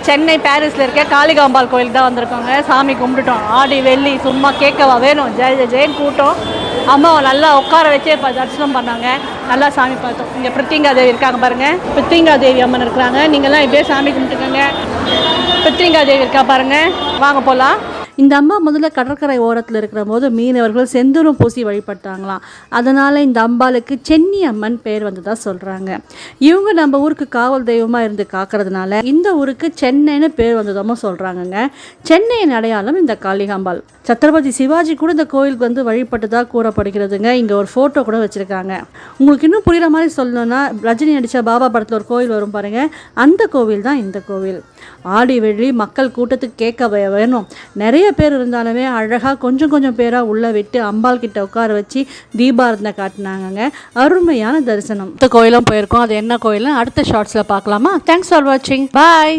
சென்னை பாரிஸில் இருக்க காளிகாம்பாள் கோயிலுக்கு தான் வந்திருக்கோங்க. சாமி கும்பிட்டுட்டோம். ஆடி வெள்ளி சும்மா கேட்கவா வேணும், ஜெய ஜெயன் கூட்டம். அம்மாவை நல்லா உட்கார வச்சே தரிசனம் பண்ணாங்க. நல்லா சாமி பார்த்தோம். இங்கே பிரித்திங்கா தேவி இருக்காங்க பாருங்கள். பிரித்திங்கா தேவி அம்மன் இருக்கிறாங்க. நீங்கள்லாம் இப்படியே சாமி கும்பிட்டுக்கோங்க. பிரித்திங்கா தேவி இருக்கா பாருங்கள். வாங்க போகலாம். இந்த அம்மா முதல்ல கடற்கரை ஓரத்தில் இருக்கிற போது மீனவர்கள் செந்தூரம் பூசி வழிபட்டாங்களாம். அதனால் இந்த அம்பாளுக்கு சென்னி அம்மன் பேர் வந்ததாக சொல்கிறாங்க. இவங்க நம்ம ஊருக்கு காவல் தெய்வமாக இருந்து காக்கிறதுனால இந்த ஊருக்கு சென்னைன்னு பேர் வந்ததாகவும் சொல்கிறாங்கங்க. சென்னையின் அடையாளம் இந்த காளிகாம்பாள். சத்ரபதி சிவாஜி கூட இந்த கோயிலுக்கு வந்து வழிபட்டதாக கூறப்படுகிறதுங்க. இங்கே ஒரு ஃபோட்டோ கூட வச்சுருக்காங்க. உங்களுக்கு இன்னும் புரிகிற மாதிரி சொல்லணும்னா, ரஜினி நடித்த பாபா படத்தில் ஒரு கோயில் வரும் பாருங்கள், அந்த கோவில் தான் இந்த கோவில். ஆடி வெள்ளி மக்கள் கூட்டத்துக்கு கேட்க வேணும். நிறைய பேர் இருந்தாலுமே அழகாக கொஞ்சம் கொஞ்சம் பேராக உள்ளே விட்டு அம்பாள் கிட்ட உட்கார வச்சு தீபாரதனை காட்டினாங்க. அருமையான தரிசனம். இந்த கோயிலும் போயிருக்கோம். அது என்ன கோயில்னு அடுத்த ஷார்ட்ஸில் பார்க்கலாமா? தேங்க்ஸ் ஃபார் வாட்சிங். பாய்.